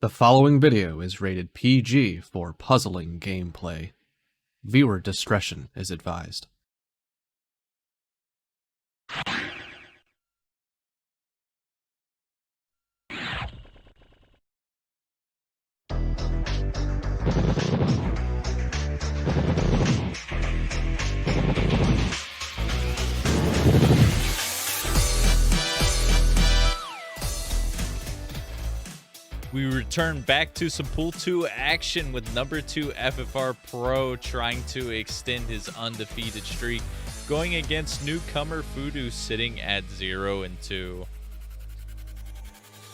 The following video is rated PG for puzzling gameplay. Viewer discretion is advised. We return back to some Pool 2 action with number 2 FFR Pro trying to extend his undefeated streak, going against newcomer Fudu sitting at 0-2.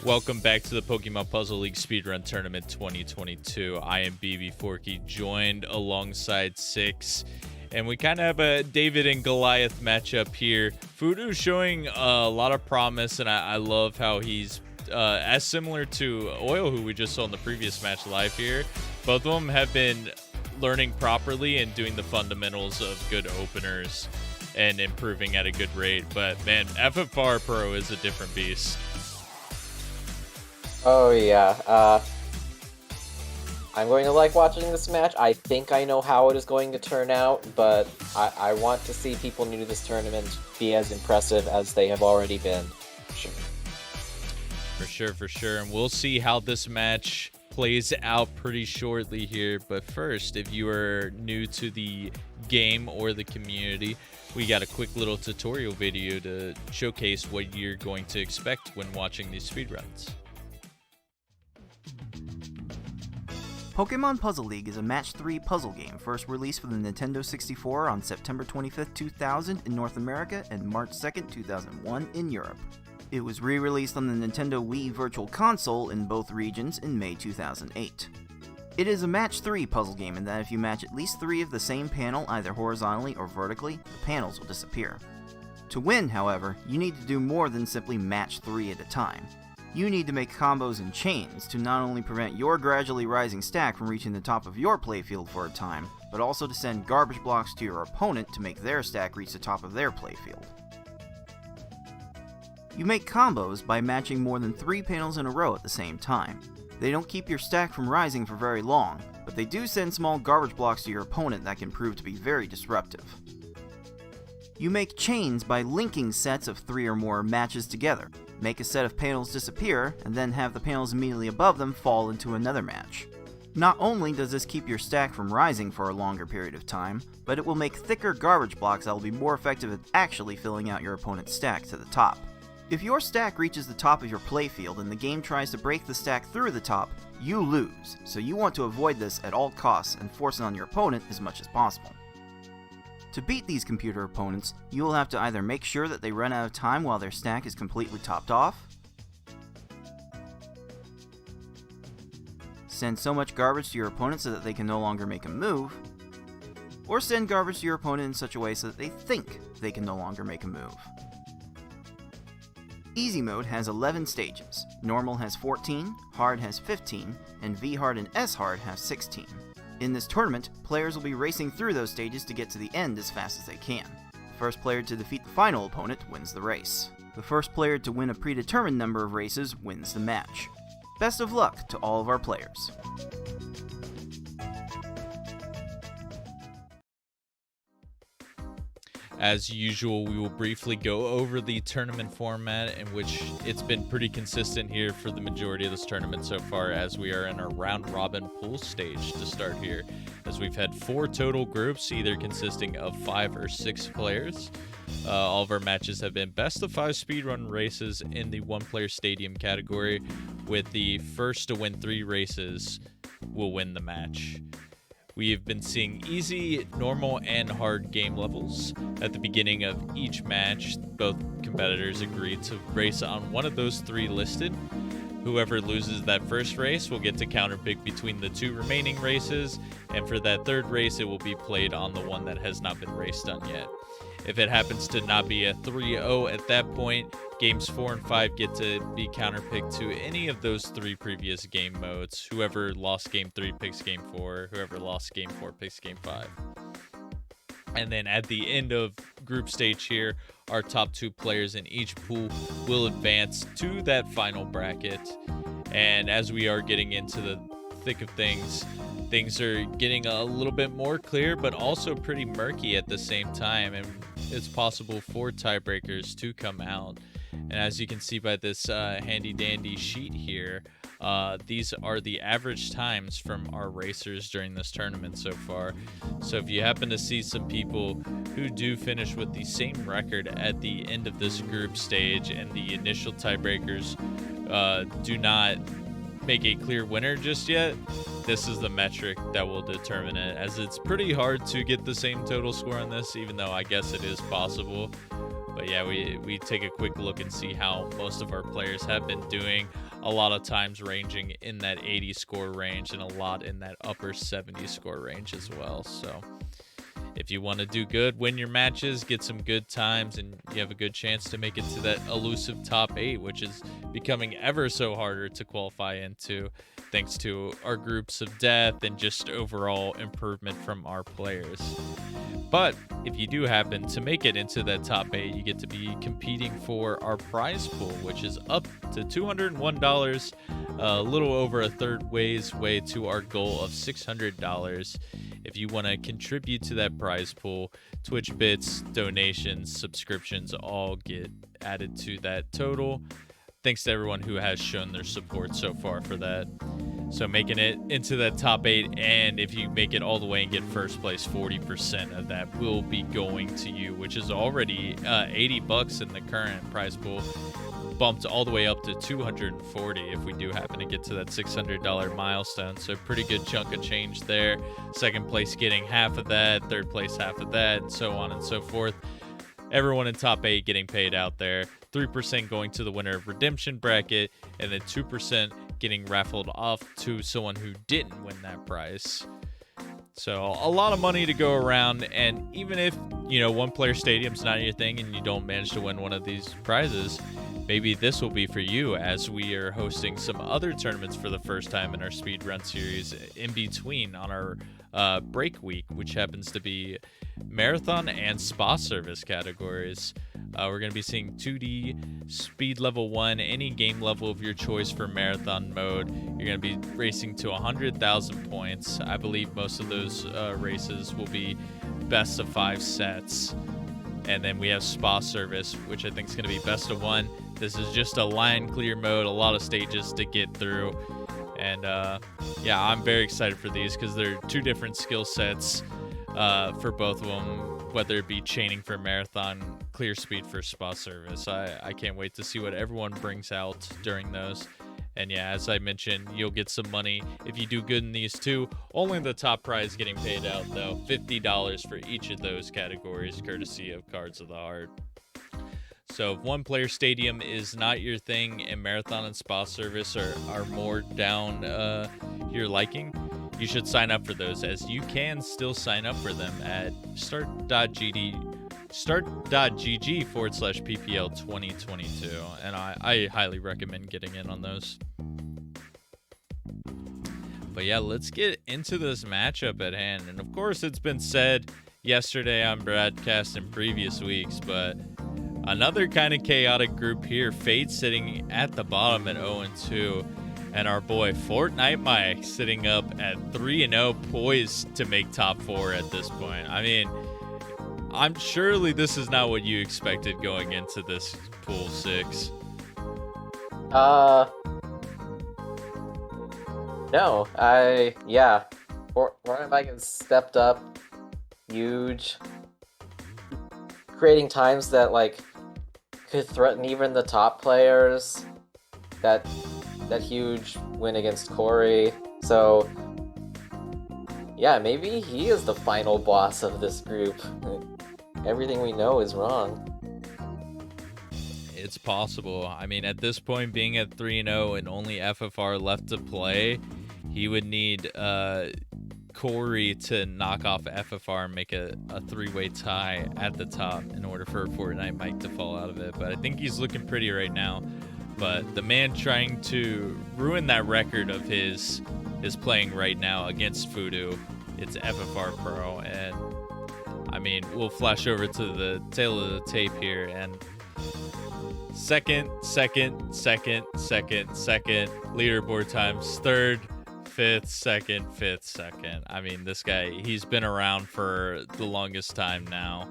Welcome back to the Pokemon Puzzle League Speedrun Tournament 2022. I am BB Forky, joined alongside Six, and we kind of have a David and Goliath matchup here. Fudu showing a lot of promise, and I love how he's as similar to Oil, who we just saw in the previous match live here. Both of them have been learning properly and doing the fundamentals of good openers and improving at a good rate. But man, FFR Pro is a different beast. Oh yeah, I'm going to like watching this match. I think I know how it is going to turn out, but I want to see people new to this tournament be as impressive as they have already been. Sure. For sure. And we'll see how this match plays out pretty shortly here. But first, if you are new to the game or the community, we got a quick little tutorial video to showcase what you're going to expect when watching these speedruns. Pokemon Puzzle League is a Match 3 puzzle game first released for the Nintendo 64 on September 25th, 2000 in North America and March 2nd, 2001 in Europe. It was re-released on the Nintendo Wii Virtual Console in both regions in May 2008. It is a Match 3 puzzle game in that if you match at least 3 of the same panel either horizontally or vertically, the panels will disappear. To win, however, you need to do more than simply match 3 at a time. You need to make combos and chains to not only prevent your gradually rising stack from reaching the top of your playfield for a time, but also to send garbage blocks to your opponent to make their stack reach the top of their playfield. You make combos by matching more than 3 panels in a row at the same time. They don't keep your stack from rising for very long, but they do send small garbage blocks to your opponent that can prove to be very disruptive. You make chains by linking sets of 3 or more matches together. Make a set of panels disappear, and then have the panels immediately above them fall into another match. Not only does this keep your stack from rising for a longer period of time, but it will make thicker garbage blocks that will be more effective at actually filling out your opponent's stack to the top. If your stack reaches the top of your playfield and the game tries to break the stack through the top, you lose, so you want to avoid this at all costs and force it on your opponent as much as possible. To beat these computer opponents, you will have to either make sure that they run out of time while their stack is completely topped off, send so much garbage to your opponent so that they can no longer make a move, or send garbage to your opponent in such a way so that they think they can no longer make a move. Easy mode has 11 stages, normal has 14, hard has 15, and V-hard and S-hard have 16. In this tournament, players will be racing through those stages to get to the end as fast as they can. The first player to defeat the final opponent wins the race. The first player to win a predetermined number of races wins the match. Best of luck to all of our players. As usual, we will briefly go over the tournament format, in which it's been pretty consistent here for the majority of this tournament so far, as we are in our round-robin pool stage to start here, as we've had 4 total groups, either consisting of 5 or 6 players. All of our matches have been best-of-5 speedrun races in the one-player stadium category, with the first to win 3 races will win the match. We have been seeing easy, normal, and hard game levels. At the beginning of each match, both competitors agreed to race on one of those 3 listed. Whoever loses that first race will get to counterpick between the 2 remaining races, and for that 3rd race, it will be played on the one that has not been raced on yet. If it happens to not be a 3-0 at that point, games 4 and 5 get to be counterpicked to any of those 3 previous game modes. Whoever lost game 3 picks game 4, whoever lost game 4 picks game 5. And then at the end of group stage here, our top 2 players in each pool will advance to that final bracket. And as we are getting into the thick of things, things are getting a little bit more clear, but also pretty murky at the same time. And it's possible for tiebreakers to come out. And as you can see by this handy dandy sheet here, these are the average times from our racers during this tournament so far. So if you happen to see some people who do finish with the same record at the end of this group stage and the initial tiebreakers do not make a clear winner just yet, this is the metric that will determine it, as it's pretty hard to get the same total score on this, even though I guess it is possible. But yeah, we take a quick look and see how most of our players have been doing. A lot of times ranging in that 80 score range and a lot in that upper 70 score range as well. So if you want to do good, win your matches, get some good times, and you have a good chance to make it to that elusive top 8, which is becoming ever so harder to qualify into, thanks to our groups of death and just overall improvement from our players. But if you do happen to make it into that top 8, you get to be competing for our prize pool, which is up to $201, a little over a third way to our goal of $600. If you want to contribute to that prize pool, Twitch bits, donations, subscriptions all get added to that total. Thanks to everyone who has shown their support so far for that. So making it into that top 8, and if you make it all the way and get first place, 40% of that will be going to you, which is already $80 in the current prize pool, bumped all the way up to $240 if we do happen to get to that $600 milestone. So pretty good chunk of change there. Second place getting half of that, third place half of that, and so on and so forth. Everyone in top 8 getting paid out there. 3% going to the winner of redemption bracket, and then 2% getting raffled off to someone who didn't win that prize. So a lot of money to go around, and even if, one player stadium's not your thing and you don't manage to win one of these prizes, maybe this will be for you, as we are hosting some other tournaments for the first time in our Speedrun series in between on our break week, which happens to be marathon and spa service categories. We're going to be seeing 2D, speed level 1, any game level of your choice for marathon mode. You're going to be racing to 100,000 points. I believe most of those races will be best of 5 sets. And then we have spa service, which I think is going to be best of 1. This is just a line clear mode, a lot of stages to get through. And yeah, I'm very excited for these because they're 2 different skill sets for both of them, whether it be chaining for marathon, clear speed for spa service. I can't wait to see what everyone brings out during those. And yeah, as I mentioned, you'll get some money if you do good in these 2. Only the top prize getting paid out, though. $50 for each of those categories, courtesy of Cards of the Heart. So if one player stadium is not your thing and marathon and spa service are more down your liking, you should sign up for those, as you can still sign up for them at start.gg/PPL 2022, and I highly recommend getting in on those. But yeah, let's get into this matchup at hand. And of course, it's been said yesterday on broadcast in previous weeks, but another kind of chaotic group here. Fade sitting at the bottom at 0-2. And our boy Fortnite Mike sitting up at 3-0, poised to make top 4 at this point. I mean, I'm surely this is not what you expected going into this pool 6. No, Fortnite Mike has stepped up huge, creating times that could threaten even the top players. That huge win against Corey. So yeah, maybe he is the final boss of this group. Everything we know is wrong. It's possible. I mean, at this point, being at 3-0 and only FFR left to play, he would need Corey to knock off FFR and make a 3-way tie at the top in order for Fortnite Mike to fall out of it. But I think he's looking pretty right now. But the man trying to ruin that record of his is playing right now against Fudu. It's FFR Pro, and I mean, we'll flash over to the tail of the tape here and Second. Leaderboard times third, fifth, second. I mean, this guy, he's been around for the longest time now.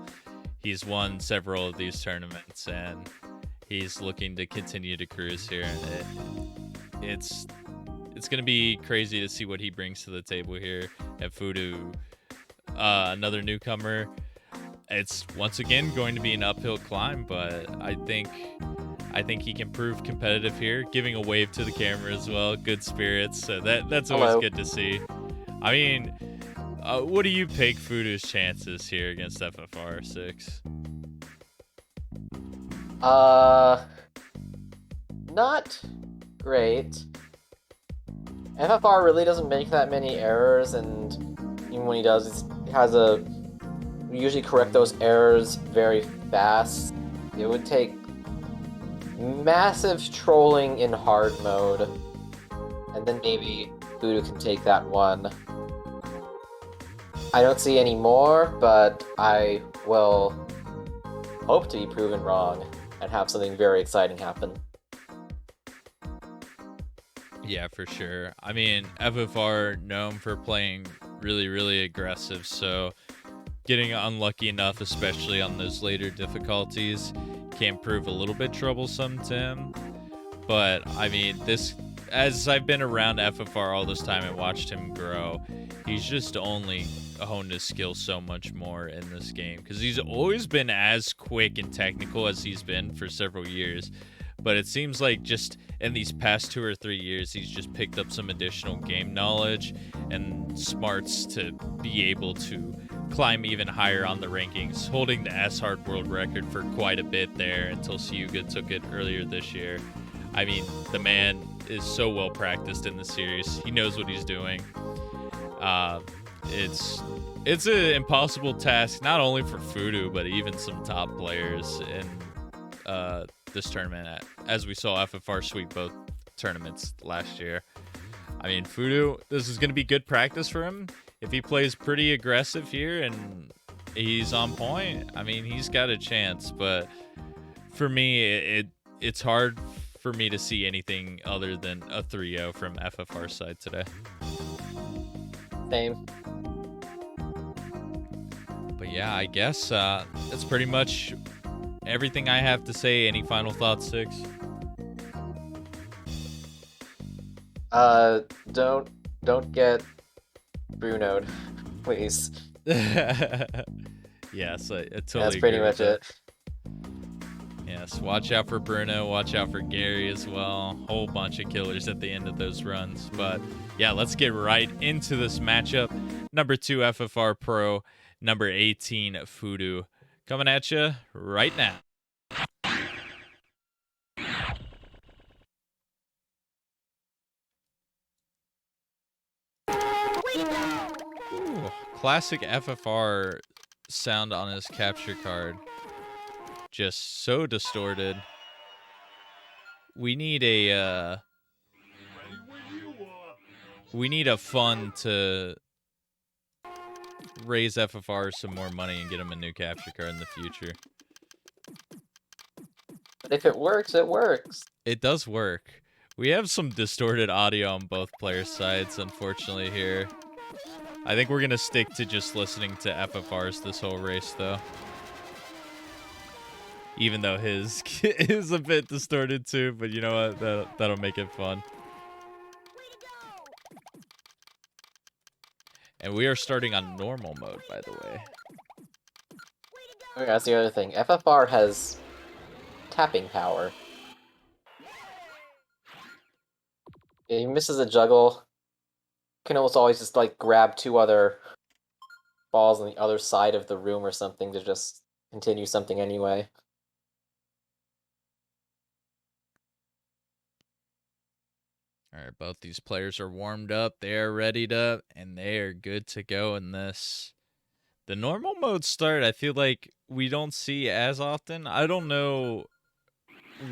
He's won several of these tournaments, and he's looking to continue to cruise here. And it's going to be crazy to see what he brings to the table here at Fudu. Another newcomer. It's once again going to be an uphill climb, but I think he can prove competitive here. Giving a wave to the camera as well. Good spirits. So that's always Hello. good to see. I mean, what do you pick Fudu's chances here against FFR 6? Not great. FFR really doesn't make that many errors, and even when he does, we usually correct those errors very fast. It would take massive trolling in hard mode, and then maybe Voodoo can take that one. I don't see any more, but I will hope to be proven wrong and have something very exciting happen. Yeah, for sure. I mean, FFR known for playing really, really aggressive, so getting unlucky enough, especially on those later difficulties, can prove a little bit troublesome to him. But, I mean, as I've been around FFR all this time and watched him grow, he's just only honed his skill so much more in this game, because he's always been as quick and technical as he's been for several years. But it seems like just in these past 2 or 3 years, he's just picked up some additional game knowledge and smarts to be able to climb even higher on the rankings, holding the S-Hard world record for quite a bit there until Siuga took it earlier this year. I mean, the man is so well practiced in the series. He knows what he's doing. It's an impossible task, not only for Fudu, but even some top players in this tournament, as we saw FFR sweep both tournaments last year. I mean, Fudu, this is going to be good practice for him. If he plays pretty aggressive here and he's on point, I mean, he's got a chance. But for me, it's hard for me to see anything other than a 3-0 from FFR side today. Same. But yeah, I guess that's pretty much everything I have to say. Any final thoughts, Six? Don't get Bruno'd, please. Yes, I totally That's pretty agree much with it. that. Yes, watch out for Bruno, watch out for Gary as well. Whole bunch of killers at the end of those runs. But yeah, let's get right into this matchup. Number 2 FFR Pro, number 18 Fudu. Coming at you right now. Ooh, classic FFR sound on his capture card. Just so distorted. We need a fund to raise FFR some more money and get him a new capture card in the future. But if it works, it works. It does work. We have some distorted audio on both players' sides, unfortunately, here. I think we're going to stick to just listening to FFR's this whole race, though. Even though his is a bit distorted, too. But you know what? That'll make it fun. And we are starting on normal mode, by the way. Okay, that's the other thing. FFR has tapping power. If he misses a juggle, you can almost always just like grab 2 other balls on the other side of the room or something to just continue something anyway. All right, both these players are warmed up. They are readied up, and they are good to go in this. The normal mode start, I feel like we don't see as often. I don't know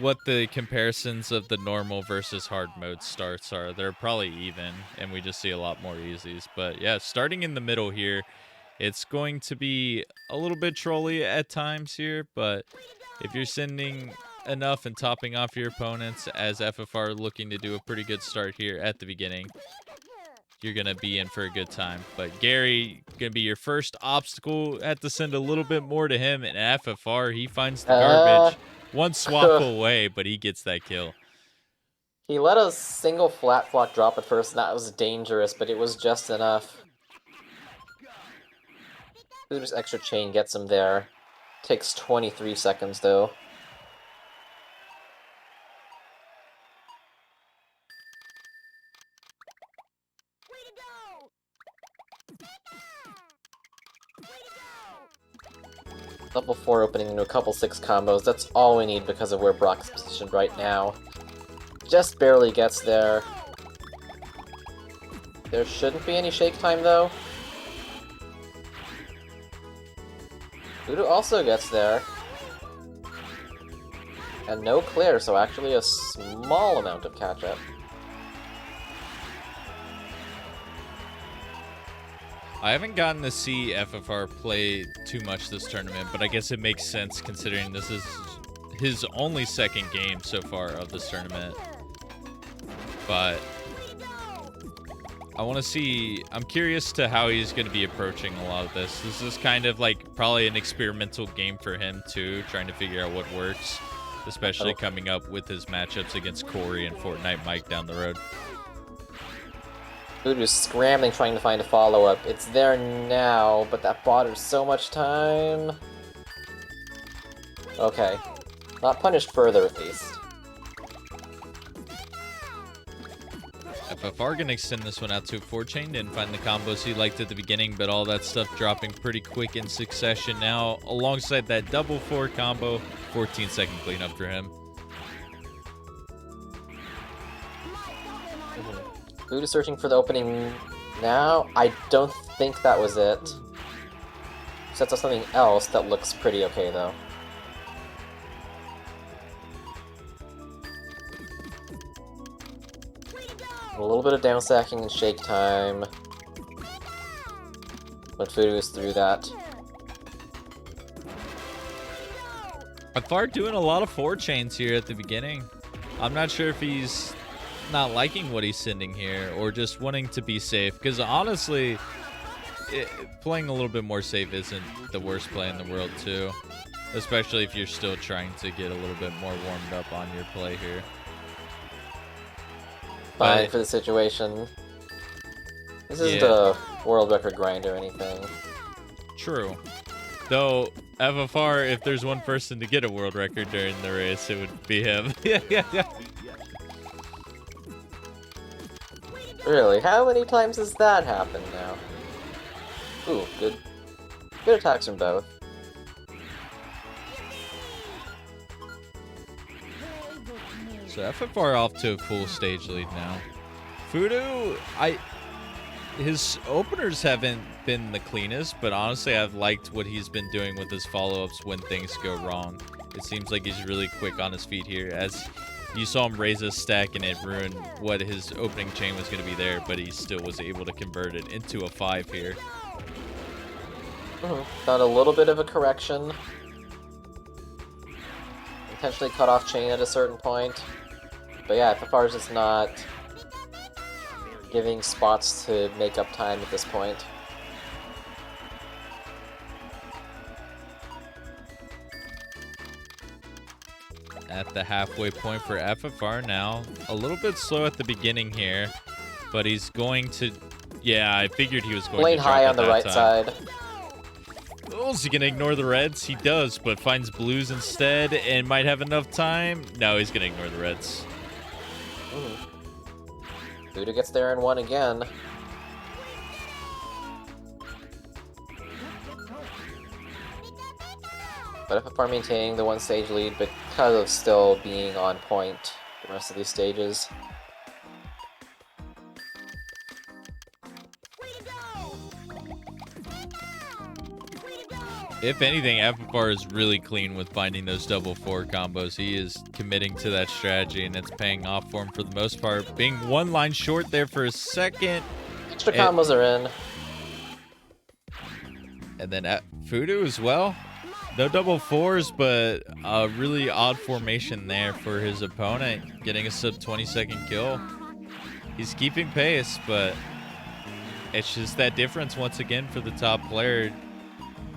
what the comparisons of the normal versus hard mode starts are. They're probably even, and we just see a lot more easies. But yeah, starting in the middle here, it's going to be a little bit trolly at times here, but if you're sending enough and topping off your opponents, as FFR looking to do a pretty good start here at the beginning, you're going to be in for a good time. But Gary, going to be your first obstacle. Have to send a little bit more to him. And FFR, he finds the garbage. One swap away, but he gets that kill. He let a single flat flock drop at first, and that was dangerous, but it was just enough. Fudu's extra chain gets him there. Takes 23 seconds, though. Level 4 opening into a couple 6 combos. That's all we need because of where Brock's positioned right now. Just barely gets there. There shouldn't be any shake time, though. Fudu also gets there. And no clear, so actually a small amount of catch-up. I haven't gotten to see FFR play too much this tournament, but I guess it makes sense considering this is his only second game so far of this tournament. But I want to see, I'm curious to how he's going to be approaching a lot of this. This is kind of like probably an experimental game for him too, trying to figure out what works, especially coming up with his matchups against Corey and Fortnite Mike down the road. Fudu's scrambling, trying to find a follow-up. It's there now, but that bought so much time. Okay. Not punished further, at least. FFR gonna extend this one out to a 4-chain. Didn't find the combos he liked at the beginning, but all that stuff dropping pretty quick in succession now. Alongside that double 4 combo, 14-second cleanup for him. Fudu searching for the opening now. I don't think that was it. Sets up something else that looks pretty okay, though. A little bit of down stacking and shake time. But Fudu is through that. FFR doing a lot of 4-chains here at the beginning. I'm not sure if he's not liking what he's sending here or just wanting to be safe, because honestly playing a little bit more safe isn't the worst play in the world too, especially if you're still trying to get a little bit more warmed up on your play here. Fine for the situation. This isn't a world record grind or anything. True, though. FFR, if there's one person to get a world record during the race, it would be him. Yeah. Really? How many times has that happened now? Ooh, good attacks from both. So FFR off to a full stage lead now. Fudu, his openers haven't been the cleanest, but honestly I've liked what he's been doing with his follow-ups when things go wrong. It seems like he's really quick on his feet here, as you saw him raise a stack and it ruined what his opening chain was going to be there, but he still was able to convert it into a 5 here. Got a little bit of a correction. Intentionally cut off chain at a certain point. But yeah, FFR's just not giving spots to make up time at this point. At the halfway point for FFR now. A little bit slow at the beginning here, but he's going to... Yeah, I figured he was going Lane to drop high at on the that right time. side. Oh, is he going to ignore the reds? He does, but finds blues instead and might have enough time. No, he's going to ignore the reds. Fudu gets there in 1 again. But FFR maintaining the 1-stage lead because of still being on point the rest of these stages. If anything, FFR is really clean with finding those double 4 combos. He is committing to that strategy, and it's paying off for him for the most part. Being 1 line short there for a second. Extra combos are in. And then Fudu as well. No double fours, but a really odd formation there for his opponent, getting a sub 20-second kill. He's keeping pace, but it's just that difference once again for the top player,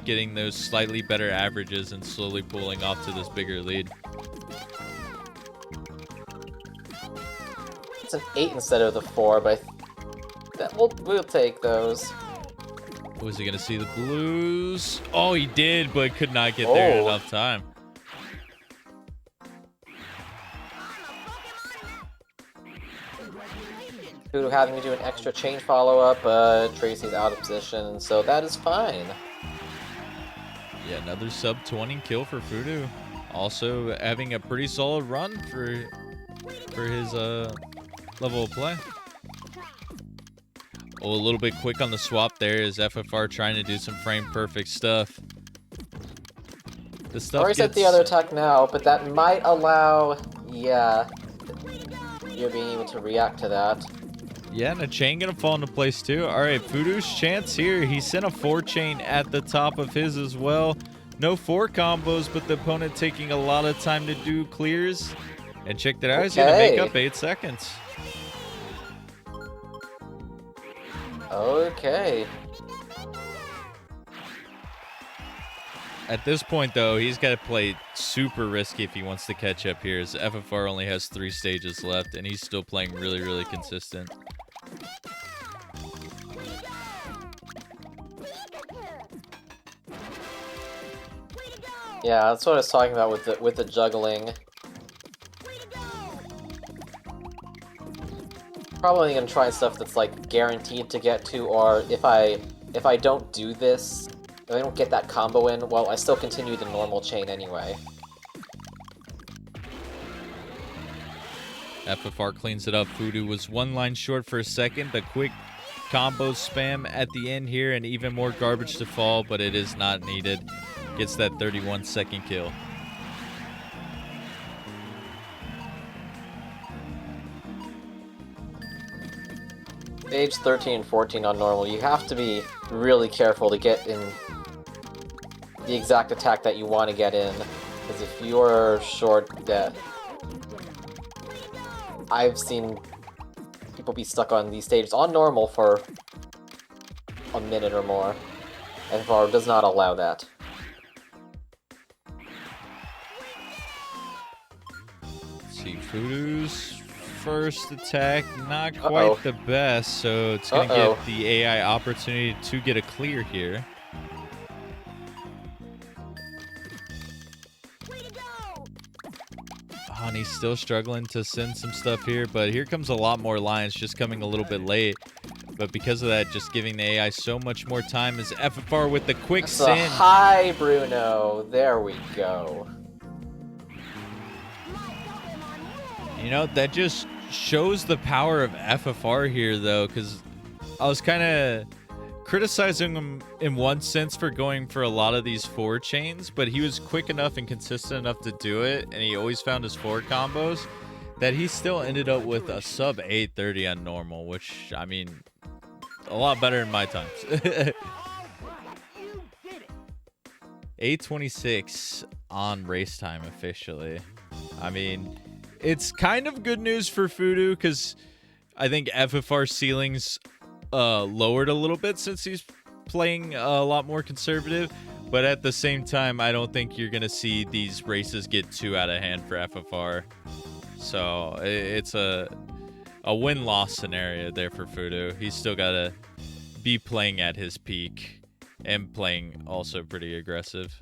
getting those slightly better averages and slowly pulling off to this bigger lead. It's an 8 instead of the 4, but we'll take those. Was he going to see the blues? Oh, he did, but could not get there in enough time. Fudu having to do an extra chain follow-up, but Tracy's out of position, so that is fine. Yeah, another sub 20 kill for Fudu. Also having a pretty solid run for his level of play. Oh, a little bit quick on the swap there is FFR trying to do some frame perfect stuff. The stuff Or he's at the other attack now, but that might allow, yeah, you're being able to react to that. Yeah, and a chain gonna fall into place too. All right, Fudu's chance here. He sent a 4 chain at the top of his as well. No 4 combos, but the opponent taking a lot of time to do clears. And check that out, he's gonna make up 8 seconds. Okay. At this point, though, he's got to play super risky if he wants to catch up here, as FFR only has 3 stages left, and he's still playing really, really consistent. Yeah, that's what I was talking about with the juggling. Probably gonna try stuff that's like guaranteed to get to, or if I don't do this, if I don't get that combo in, well, I still continue the normal chain anyway. FFR cleans it up. Fudu was 1 line short for a second. A quick combo spam at the end here, and even more garbage to fall, but it is not needed. Gets that 31-second kill. Stage 13 and 14 on normal, you have to be really careful to get in the exact attack that you want to get in, because if you're short that... I've seen people be stuck on these stages on normal for a minute or more, and FFR does not allow that. Let's see, Fudu's first attack, not quite the best, so it's going to give the AI opportunity to get a clear here. Oh, and he's still struggling to send some stuff here, but here comes a lot more lines, just coming a little bit late. But because of that, just giving the AI so much more time is FFR with the quick send. Hi, Bruno. There we go. You know, that just shows the power of FFR here, though, because I was kind of criticizing him in one sense for going for a lot of these 4 chains, but he was quick enough and consistent enough to do it, and he always found his 4 combos, that he still ended up with a sub 830 on normal, which, I mean, a lot better in my times. 826 on race time officially. I mean, it's kind of good news for Fudu, because I think FFR ceilings lowered a little bit since he's playing a lot more conservative, but at the same time, I don't think you're gonna see these races get too out of hand for FFR. So it's a win-loss scenario there for Fudu. He's still gotta be playing at his peak and playing also pretty aggressive.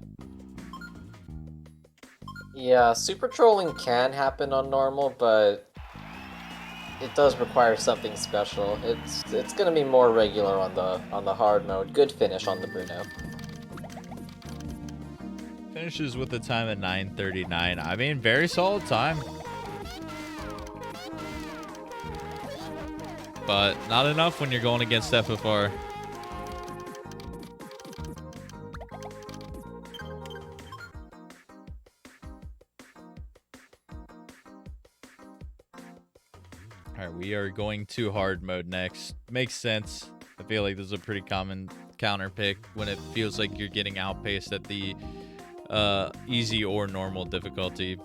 Yeah, super trolling can happen on normal, but it does require something special. It's gonna be more regular on the hard mode. Good finish on the Bruno. Finishes with a time at 9:39. I mean, very solid time. But not enough when you're going against FFR. All right, we are going to hard mode next. Makes sense. I feel like this is a pretty common counter pick when it feels like you're getting outpaced at the easy or normal difficulty.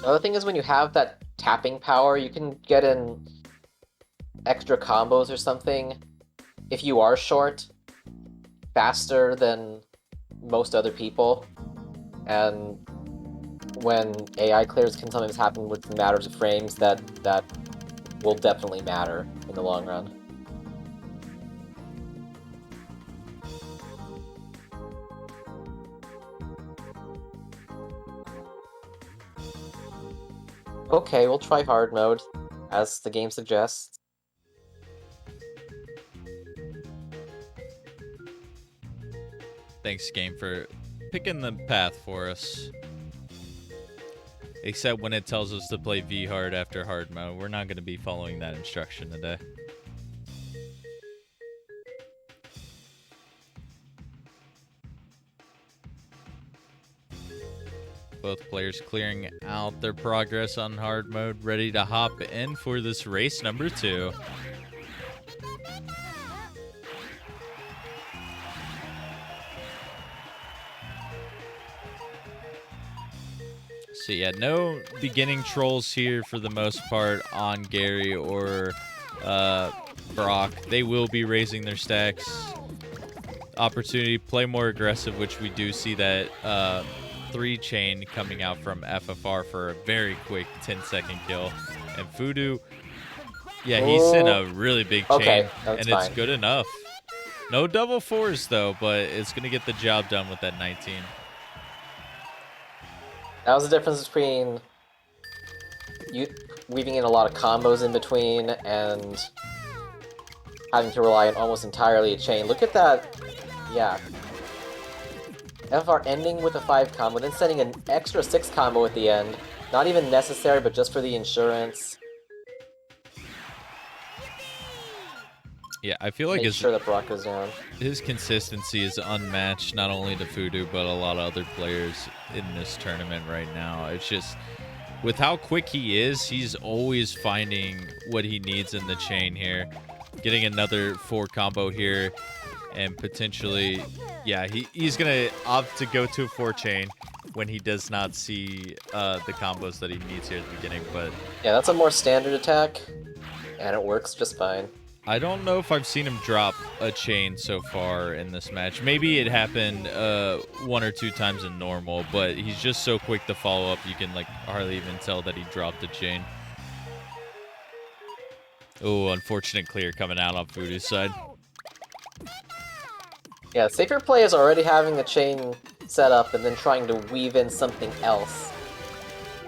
The other thing is when you have that tapping power, you can get in extra combos or something if you are short faster than most other people. And when AI clears can sometimes happen with matters of frames, that will definitely matter in the long run. Okay, we'll try hard mode, as the game suggests. Thanks, game, for picking the path for us. Except when it tells us to play V hard after hard mode. We're not going to be following that instruction today. Both players clearing out their progress on hard mode, ready to hop in for this race number 2. So yeah, no beginning trolls here for the most part on Gary or Brock. They will be raising their stacks. Opportunity to play more aggressive, which we do see that 3 chain coming out from FFR for a very quick 10-second kill. And Fudu, yeah, he's in a really big chain, Okay, that's and fine. it's good enough. No double 4s though, but it's going to get the job done with that 19. That was the difference between you weaving in a lot of combos in between and having to rely on almost entirely a chain. Look at that. Yeah. FFR ending with a 5 combo, then sending an extra 6 combo at the end. Not even necessary, but just for the insurance. Yeah, I feel like Make sure that Brock goes down. his consistency is unmatched, not only to Fudu, but a lot of other players in this tournament right now. It's just, with how quick he is, he's always finding what he needs in the chain here. Getting another 4 combo here, and potentially, yeah, he's going to opt to go to a 4 chain when he does not see the combos that he needs here at the beginning. But Yeah, that's a more standard attack, and it works just fine. I don't know if I've seen him drop a chain so far in this match. Maybe it happened 1 or 2 times in normal, but he's just so quick to follow up, you can like hardly even tell that he dropped a chain. Oh, unfortunate clear coming out on Fudu's side. Yeah, safer play is already having a chain set up and then trying to weave in something else.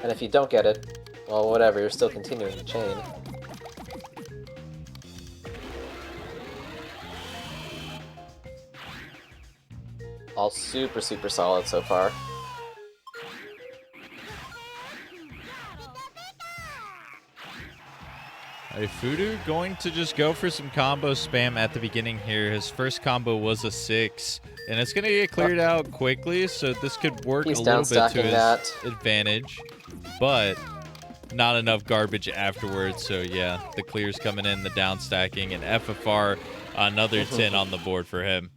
And if you don't get it, well, whatever, you're still continuing the chain. All super, super solid so far. Fudu going to just go for some combo spam at the beginning here. His first combo was a 6, and it's going to get cleared out quickly, so this could work He's a little bit to downstacking his that. advantage, but not enough garbage afterwards. So yeah, the clears coming in, the down stacking, and FFR another 10 on the board for him.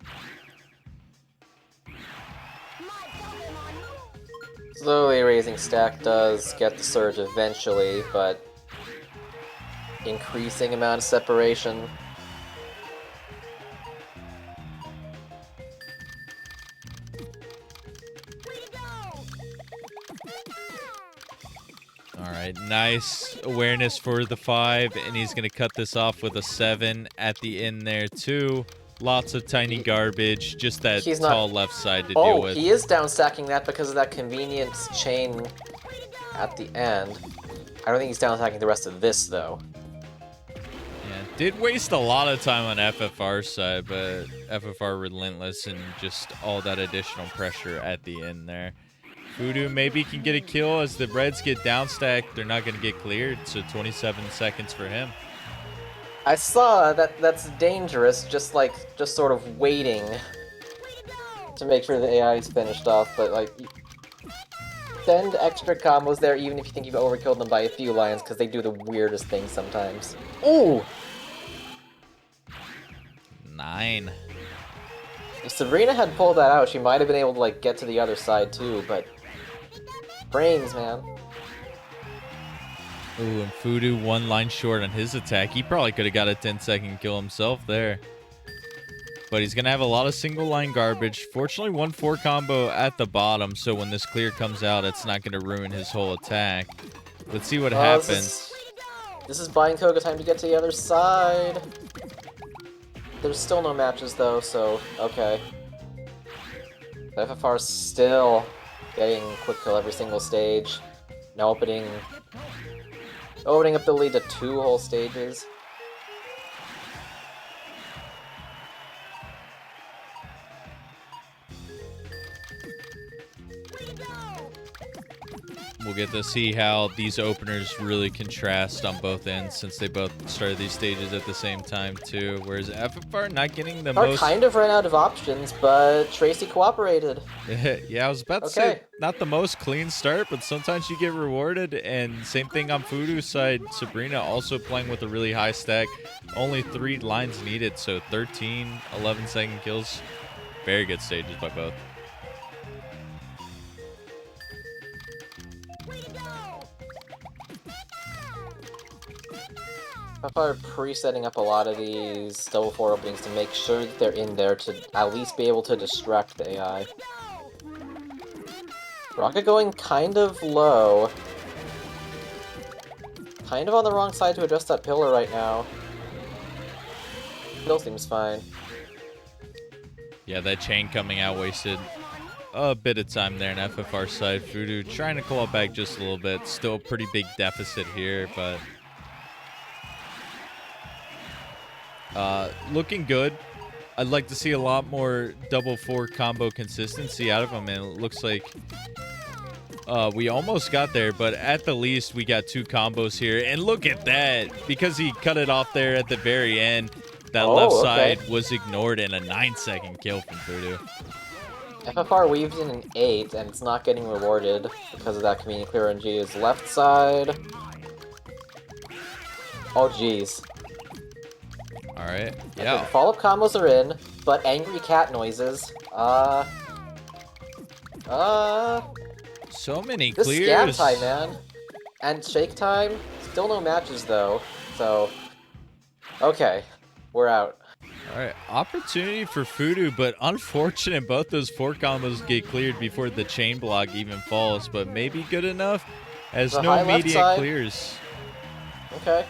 Slowly raising stack does get the surge eventually, but increasing amount of separation. All right, nice awareness for the 5, and he's going to cut this off with a 7 at the end there too. Lots of tiny garbage, just that He's not- tall left side to deal with. He is down stacking that because of that convenience chain at the end. I don't think he's down stacking the rest of this though. Yeah, did waste a lot of time on FFR's side, but FFR relentless and just all that additional pressure at the end there. Fudu maybe can get a kill as the Reds get down stacked. They're not going to get cleared, so 27 seconds for him. I saw that that's dangerous, just sort of waiting to make sure the AI is finished off, but like send extra combos there even if you think you've overkilled them by a few lines, because they do the weirdest things sometimes. Ooh! 9. If Sabrina had pulled that out, she might have been able to like get to the other side too, but brains, man. Ooh, and Fudu 1 line short on his attack. He probably could have got a 10-second kill himself there. But he's going to have a lot of single line garbage. Fortunately, 1-4 combo at the bottom, so when this clear comes out, it's not going to ruin his whole attack. Let's see what happens. This is buying Koga time to get to the other side. There's still no matches though, so okay. The FFR is still getting quick kill every single stage. Now opening up the lead to 2 whole stages. We'll get to see how these openers really contrast on both ends since they both started these stages at the same time too. Whereas FFR not getting the most... kind of ran out of options, but Tracy cooperated. Yeah, I was about to say, not the most clean start, but sometimes you get rewarded. And same thing on Fudu's side. Sabrina also playing with a really high stack. Only 3 lines needed, so 13, 11-second kills. Very good stages by both. FFR pre-setting up a lot of these double 4 openings to make sure that they're in there to at least be able to distract the AI. Rocket going kind of low. Kind of on the wrong side to adjust that pillar right now. Still seems fine. Yeah, that chain coming out wasted a bit of time there in FFR side. Fudu trying to claw back just a little bit. Still a pretty big deficit here, but... looking good. I'd like to see a lot more double 4 combo consistency out of him, and it looks like we almost got there, but at the least we got 2 combos here. And look at that! Because he cut it off there at the very end, that left side was ignored and a 9-second kill from Fudu. FFR weaved in an 8, and it's not getting rewarded because of that convenient clear on G's left side. Oh, jeez. Alright, Okay, yeah. the follow-up combos are in, but angry cat noises. So many This clears. scam time, man. And shake time? Still no matches, though. So, okay. We're out. Alright, opportunity for Fudu, but unfortunate both those 4 combos get cleared before the chain block even falls, but maybe good enough as The no high left median side. clears. Okay.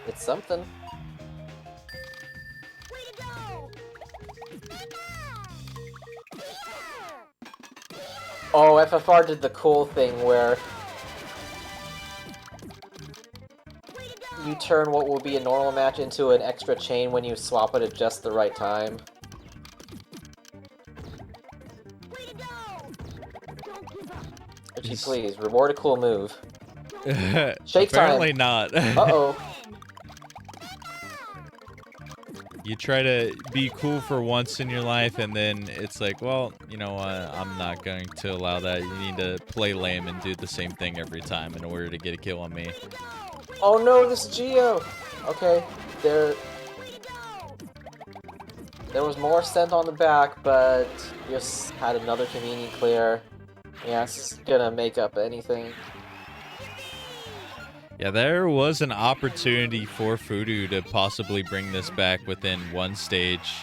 It's something. Oh, FFR did the cool thing where you turn what will be a normal match into an extra chain when you swap it at just the right time. Richie, please, reward a cool move. Shake Apparently time. not. Uh-oh. You try to be cool for once in your life, and then it's like, well, you know what? I'm not going to allow that. You need to play lame and do the same thing every time in order to get a kill on me. Oh no, this Geo! Okay, there was more sent on the back, but just had another convenient clear. Yeah, it's gonna make up anything. Yeah, there was an opportunity for Fudu to possibly bring this back within 1 stage.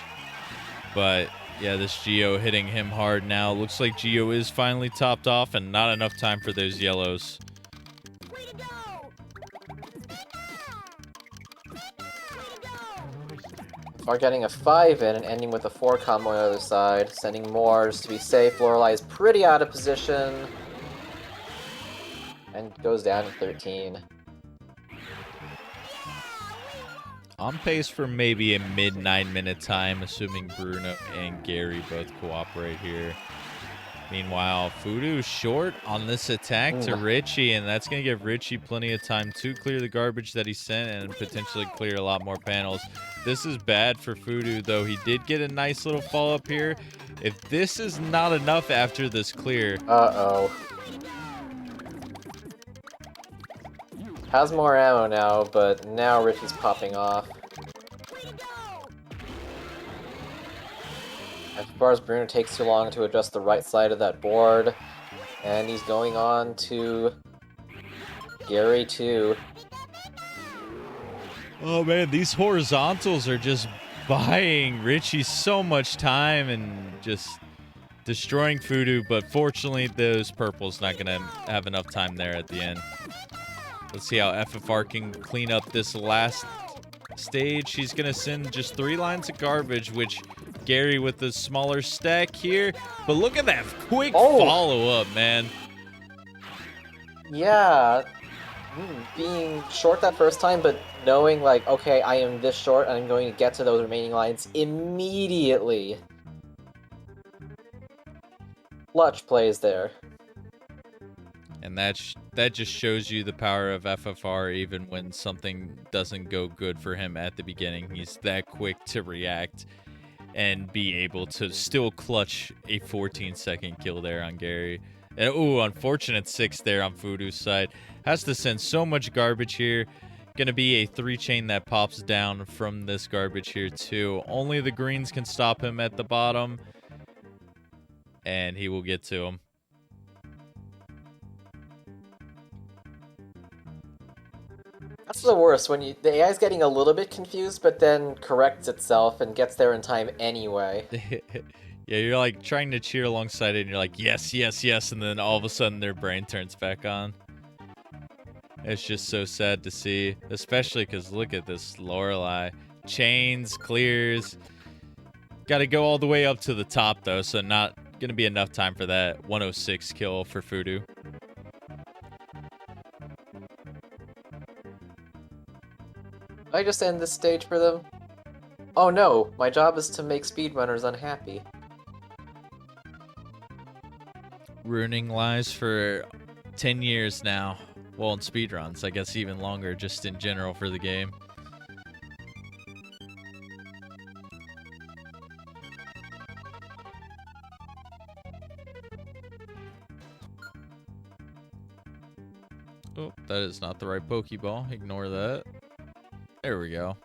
But, yeah, this Geo hitting him hard now. Looks like Geo is finally topped off and not enough time for those yellows. Are getting a 5 in and ending with a 4 combo on the other side, sending Moors to be safe. Lorelei is pretty out of position. And goes down to 13. On pace for maybe a mid 9-minute time, assuming Bruno and Gary both cooperate here. Meanwhile, Fudu short on this attack to Richie, and that's going to give Richie plenty of time to clear the garbage that he sent and potentially clear a lot more panels. This is bad for Fudu, though. He did get a nice little follow-up here. If this is not enough after this clear... Uh-oh. Has more ammo now, but now Richie's popping off. bars. Bruno takes too long to adjust the right side of that board. And he's going on to Gary too. Oh man, these horizontals are just buying Richie so much time and just destroying Fudu, but fortunately those purple's not gonna have enough time there at the end. Let's see how FFR can clean up this last stage. She's gonna send just 3 lines of garbage, which Gary with the smaller stack here. But look at that quick follow-up, man. Yeah, being short that first time, but knowing like, okay, I am this short and I'm going to get to those remaining lines immediately. Clutch plays there. And that just shows you the power of FFR even when something doesn't go good for him at the beginning. He's that quick to react and be able to still clutch a 14-second kill there on Gary. And ooh, unfortunate 6 there on Fudu's side. Has to send so much garbage here. Gonna be a 3-chain that pops down from this garbage here too. Only the greens can stop him at the bottom. And he will get to him. That's the worst, when the AI's getting a little bit confused, but then corrects itself and gets there in time anyway. Yeah, you're like trying to cheer alongside it, and you're like, yes, yes, yes, and then all of a sudden their brain turns back on. It's just so sad to see, especially because look at this Lorelei. Chains, clears. Got to go all the way up to the top, though, so not going to be enough time for that 106 kill for Fudu. I just end this stage for them? Oh no, my job is to make speedrunners unhappy. Ruining lives for 10 years now. Well, in speedruns, I guess even longer, just in general for the game. Oh, that is not the right Pokeball. Ignore that. There we go.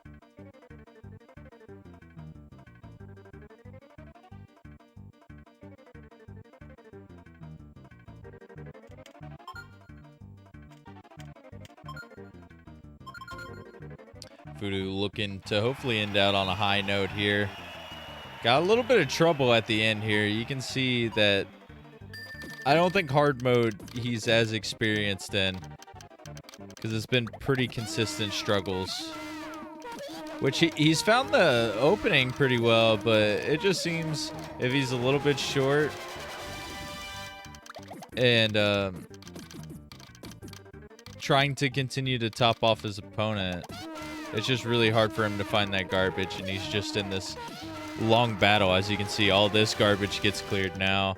Fudu looking to hopefully end out on a high note here. Got a little bit of trouble at the end here. You can see that I don't think hard mode he's as experienced in, because it's been pretty consistent struggles. Which he's found the opening pretty well, but it just seems if he's a little bit short and trying to continue to top off his opponent, it's just really hard for him to find that garbage, and he's just in this long battle. As you can see, all this garbage gets cleared now,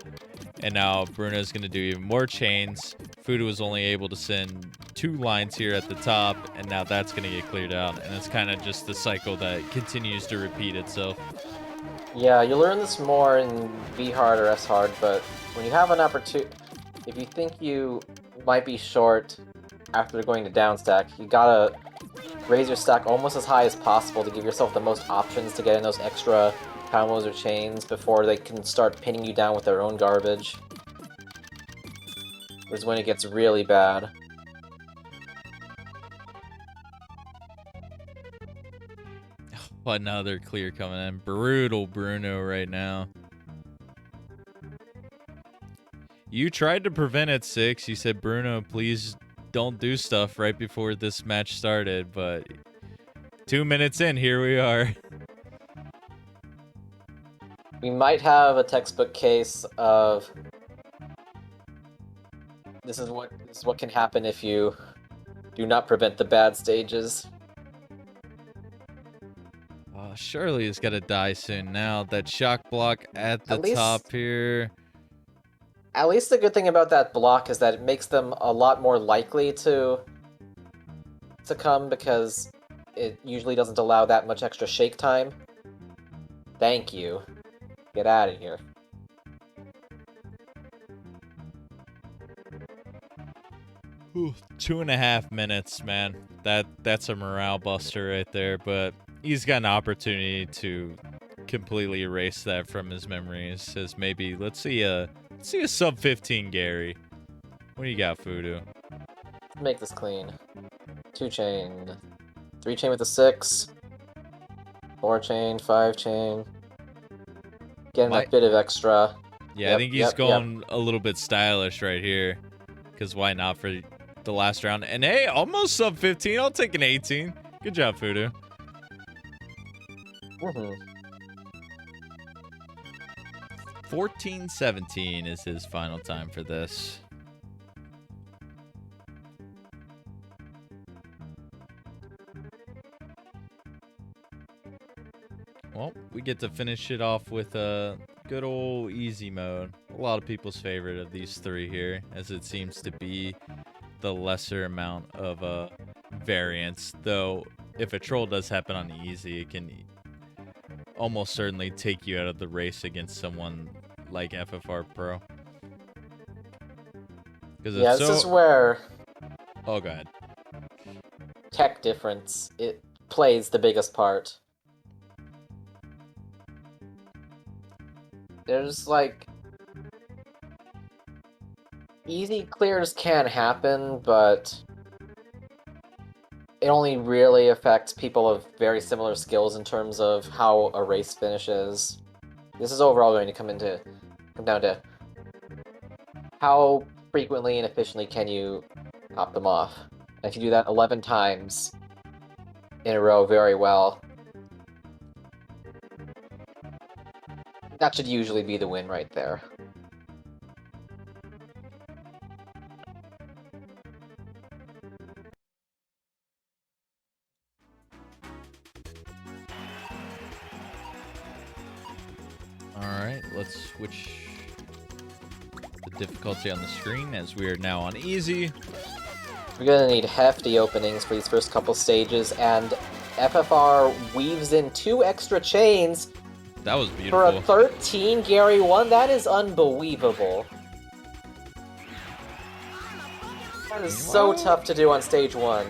and now Bruno's going to do even more chains. Fudu was only able to send 2 lines here at the top, and now that's going to get cleared out, and it's kind of just the cycle that continues to repeat itself. Yeah, you learn this more in V hard or S hard, but when you have an opportunity, if you think you might be short after going to down stack, you gotta raise your stack almost as high as possible to give yourself the most options to get in those extra combos or chains before they can start pinning you down with their own garbage. Which is when it gets really bad. Another clear coming in. Brutal Bruno right now. You tried to prevent at 6. You said, Bruno, please don't do stuff right before this match started, but 2 minutes in, here we are. We might have a textbook case of this is what can happen if you do not prevent the bad stages. Surely it's got to die soon now. That shock block at the top here. At least the good thing about that block is that it makes them a lot more likely to come, because it usually doesn't allow that much extra shake time. Thank you. Get out of here. Ooh, 2.5 minutes, man. That's a morale buster right there, but he's got an opportunity to completely erase that from his memory. It says maybe let's see a sub 15 Gary. What do you got, Fudu? Make this clean. 2 chain. 3 chain with a 6. 4 chain, 5 chain. Getting a bit of extra. Yeah, Yep, I think he's going a little bit stylish right here. Because why not for the last round? And hey, almost sub 15. I'll take an 18. Good job, Fudu. 14:17 is his final time for this. Well, we get to finish it off with a good old easy mode. A lot of people's favorite of these 3 here, as it seems to be the lesser amount of variance. Though, if a troll does happen on easy, it can almost certainly take you out of the race against someone like FFR Pro. Yeah, this is where... Oh, go ahead. Tech difference, it plays the biggest part. There's, like... Easy clears can happen, but... it only really affects people of very similar skills in terms of how a race finishes. This is overall going to come down to how frequently and efficiently can you top them off. And if you do that 11 times in a row very well, that should usually be the win right there. Alright, let's switch the difficulty on the screen as we are now on easy. We're gonna need hefty openings for these first couple stages, and FFR weaves in 2 extra chains. That was beautiful. For a 13 Gary 1, that is unbelievable. That is so tough to do on stage 1.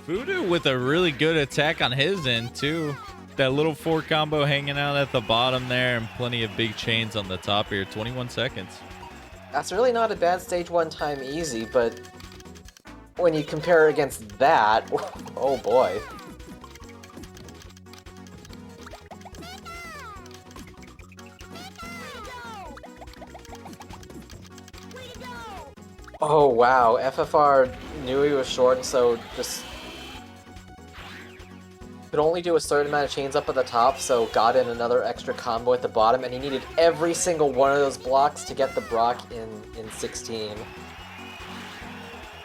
Fudu with a really good attack on his end, too. That little 4 combo hanging out at the bottom there, and plenty of big chains on the top here. 21 seconds. That's really not a bad stage 1 time easy, but when you compare it against that, oh boy. Oh wow, FFR knew he was short, and so just could only do a certain amount of chains up at the top, so got in another extra combo at the bottom, and he needed every single one of those blocks to get the Brock in 16.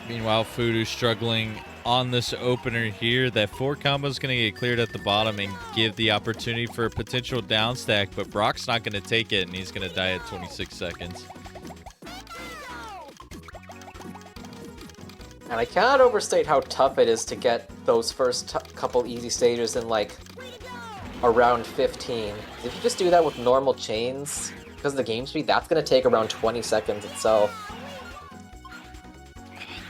Meanwhile, Fudu struggling on this opener here. That 4 combo is going to get cleared at the bottom and give the opportunity for a potential down stack, but Brock's not going to take it, and he's going to die at 26 seconds. And I cannot overstate how tough it is to get those first couple easy stages in, like, around 15. If you just do that with normal chains, because of the game speed, that's going to take around 20 seconds itself.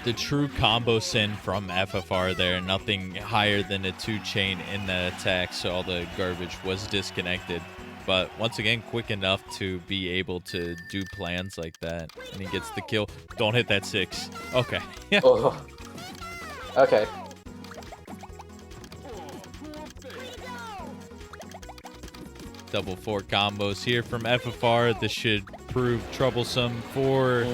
The true combo sin from FFR there, nothing higher than a 2-chain in that attack, so all the garbage was disconnected. But once again, quick enough to be able to do plans like that. And he gets the kill. Don't hit that 6. Okay. Oh. Okay. Double 4 combos here from FFR. This should prove troublesome for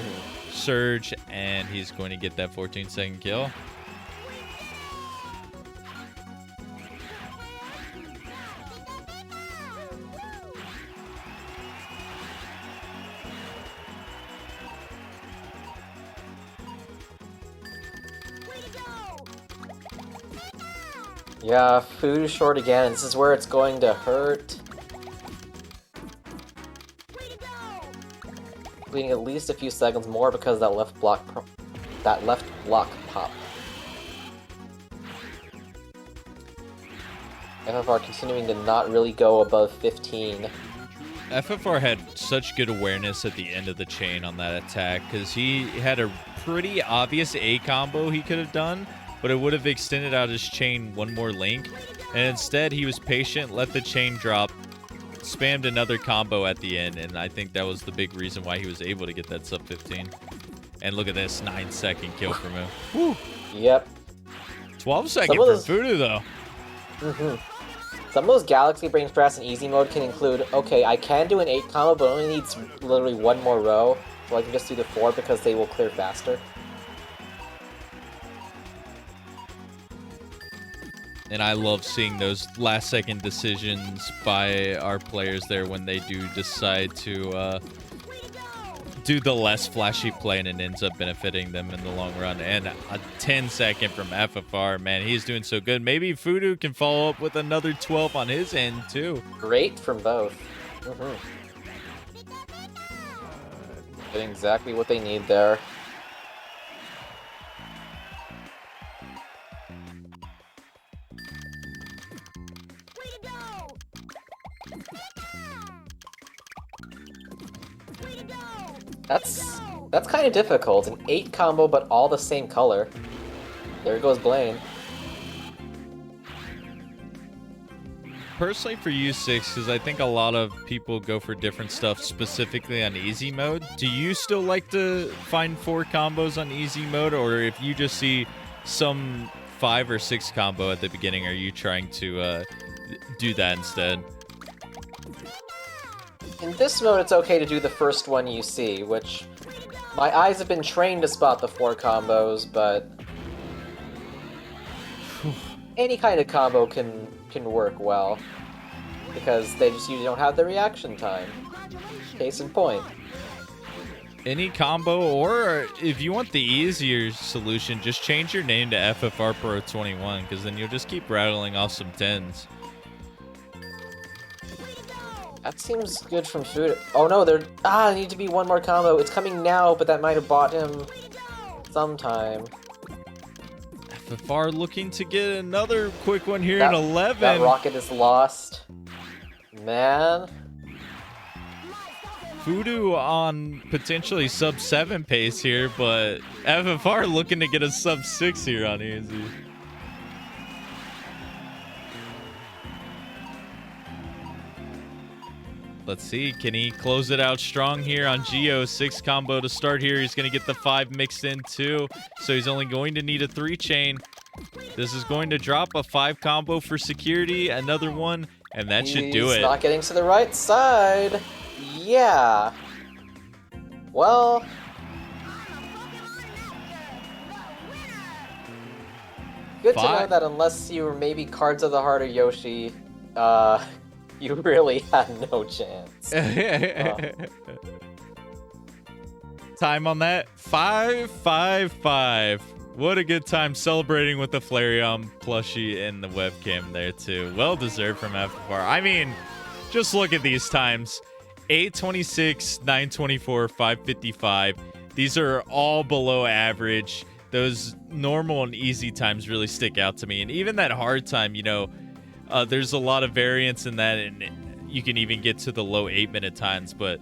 Surge, and he's going to get that 14-second kill. Yeah, food is short again, and this is where it's going to hurt. Bleeding at least a few seconds more because of that left block pop. FFR continuing to not really go above 15. FFR had such good awareness at the end of the chain on that attack because he had a pretty obvious A combo he could have done, but it would have extended out his chain one more link. And instead, he was patient, let the chain drop, spammed another combo at the end, and I think that was the big reason why he was able to get that sub 15. And look at this 9-second kill from him. Whew. Yep. 12-second from Fudu, though. Some of those Galaxy Brain Stress in easy mode can include, okay, I can do an 8 combo, but it only needs literally one more row, so I can just do the 4 because they will clear faster. And I love seeing those last-second decisions by our players there when they do decide to do the less flashy play, and it ends up benefiting them in the long run. And a 10-second from FFR, man, he's doing so good. Maybe Fudu can follow up with another 12 on his end, too. Great from both. Getting exactly what they need there. That's kind of difficult. An 8 combo, but all the same color. There goes Blaine. Personally for U6, because I think a lot of people go for different stuff specifically on easy mode. Do you still like to find 4 combos on easy mode, or if you just see some 5 or 6 combo at the beginning, are you trying to do that instead? In this mode, it's okay to do the first one you see, which my eyes have been trained to spot the 4 combos, but any kind of combo can work well, because you don't have the reaction time. Case in point. Any combo, or if you want the easier solution, just change your name to FFR Pro 21, because then you'll just keep rattling off some 10s. That seems good from Food. Oh no, there need to be one more combo. It's coming now, but that might have bought him sometime. FFR looking to get another quick one here in 11. That rocket is lost. Man. Fudu on potentially sub 7 pace here, but FFR looking to get a sub 6 here on easy. Let's see, can he close it out strong here on Geo? 6 combo to start here. He's going to get the 5 mixed in too, so he's only going to need a 3 chain. This is going to drop a 5 combo for security, another one, and that should do it. He's not getting to the right side. Yeah. Well. Good to know that unless you were maybe Cards of the Heart or Yoshi, you really had no chance. Time on that, 555. What a good time celebrating with the Flareon plushie and the webcam there too. Well deserved from FFR. I mean, just look at these times. 826, 924, 555. These are all below average. Those normal and easy times really stick out to me. And even that hard time, you know, there's a lot of variance in that, and you can even get to the low 8-minute times, but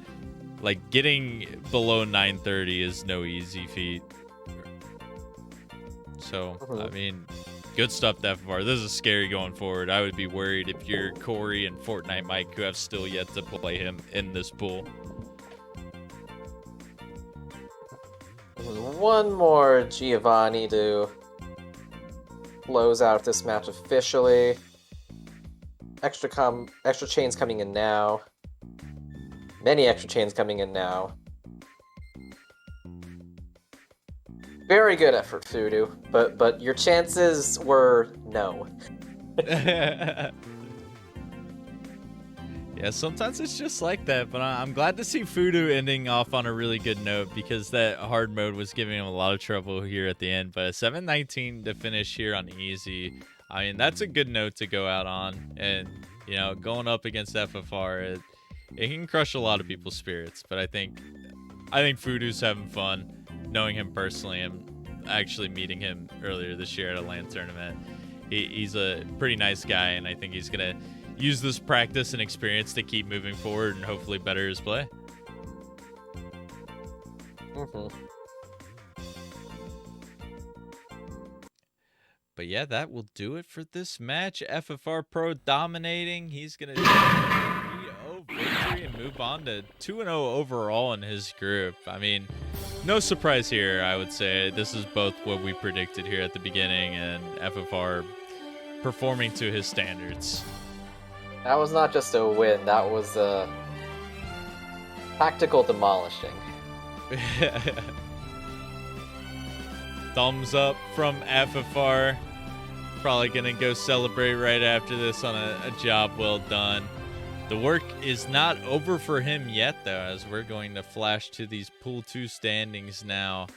like getting below 930 is no easy feat. So, I mean, good stuff to FFR. This is scary going forward. I would be worried if you're Corey and Fortnite Mike, who have still yet to play him in this pool. One more Giovanni to close out this match officially. Extra chains coming in now. Many extra chains coming in now. Very good effort, Fudu, but your chances were no. Yeah, sometimes it's just like that, but I'm glad to see Fudu ending off on a really good note, because that hard mode was giving him a lot of trouble here at the end. But 719 to finish here on easy, I mean, that's a good note to go out on. And, you know, going up against FFR, it can crush a lot of people's spirits. But I think Fudu's having fun. Knowing him personally, and actually meeting him earlier this year at a LAN tournament, he's a pretty nice guy, and I think he's gonna use this practice and experience to keep moving forward and hopefully better his play. But yeah, that will do it for this match. FFR Pro dominating. He's gonna beat move on to 2-0 overall in his group. I mean, no surprise here, I would say. This is both what we predicted here at the beginning and FFR performing to his standards. That was not just a win, that was a tactical demolishing. Thumbs up from FFR. Probably gonna go celebrate right after this on a job well done. The work is not over for him yet, though, as we're going to flash to these Pool 2 standings now.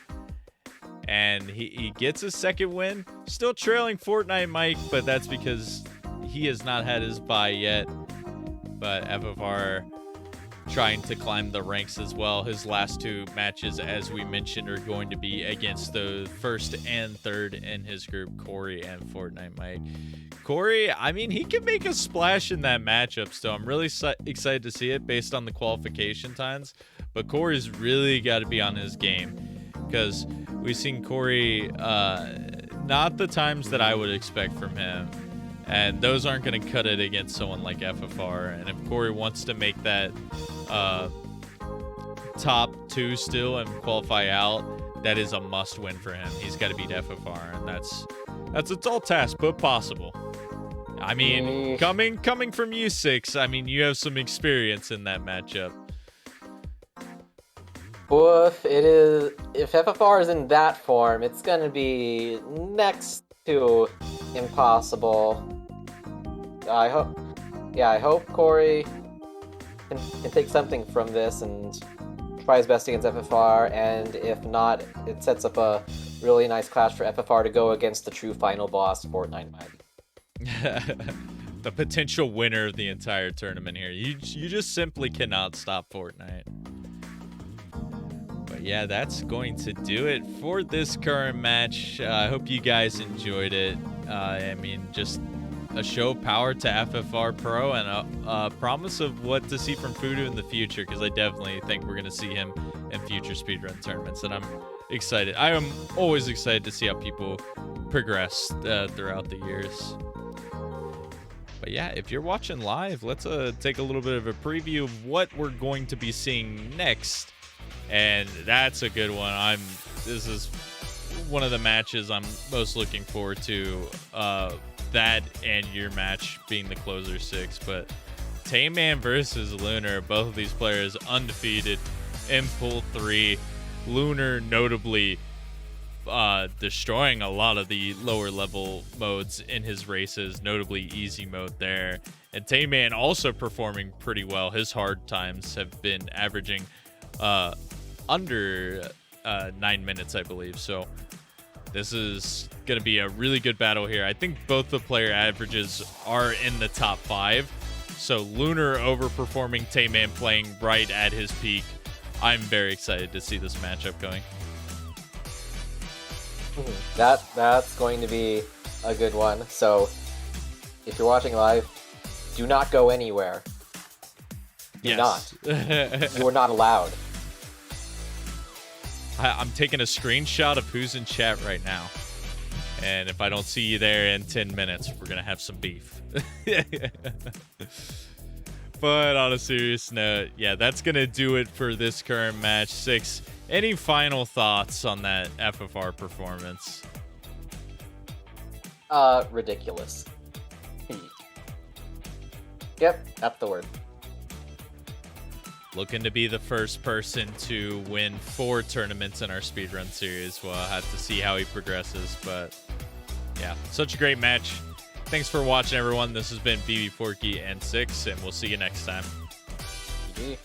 And he gets a second win. Still trailing Fortnite Mike, but that's because he has not had his bye yet. But FFR trying to climb the ranks as well. His last 2 matches, as we mentioned, are going to be against the first and third in his group, Corey and Fortnite Mike. Corey, I mean, he can make a splash in that matchup still. I'm really excited to see it based on the qualification times. But Corey's really got to be on his game, because we've seen Corey not the times that I would expect from him. And those aren't going to cut it against someone like FFR. And if Corey wants to make that top 2 still and qualify out, that is a must win for him. He's got to beat FFR, and that's a tall task, but possible. I mean, coming from you, Six, I mean, you have some experience in that matchup. If FFR is in that form, it's gonna be next to impossible. I hope Corey can take something from this and try his best against FFR, and if not, it sets up a really nice clash for FFR to go against the true final boss, Fortnite Mike. The potential winner of the entire tournament here. You just simply cannot stop Fortnite. But yeah, that's going to do it for this current match. I hope you guys enjoyed it. I mean, just a show of power to FFR Pro and a promise of what to see from Fudu in the future, because I definitely think we're going to see him in future speedrun tournaments, and I'm excited. I am always excited to see how people progress throughout the years. But yeah, if you're watching live, let's take a little bit of a preview of what we're going to be seeing next. And that's a good one. This is one of the matches I'm most looking forward to. That and your match being the closer 6. But Tayman versus Lunar, both of these players undefeated in Pool 3. Lunar notably destroying a lot of the lower level modes in his races, notably easy mode there. And Tayman also performing pretty well. His hard times have been averaging under 9 minutes, I believe. So this is going to be a really good battle here. I think both the player averages are in the top 5. So Lunar overperforming Tayman, playing right at his peak. I'm very excited to see this matchup going. That's going to be a good one. So if you're watching live, do not go anywhere. Do not. You are not allowed. I'm taking a screenshot of who's in chat right now. And if I don't see you there in 10 minutes, we're going to have some beef. But on a serious note, yeah, that's going to do it for this current match. 6, any final thoughts on that FFR performance? Ridiculous. Yep, that's the word. Looking to be the first person to win 4 tournaments in our speedrun series. We'll have to see how he progresses, but yeah, such a great match. Thanks for watching, everyone. This has been BB Forky and 6, and we'll see you next time. GG.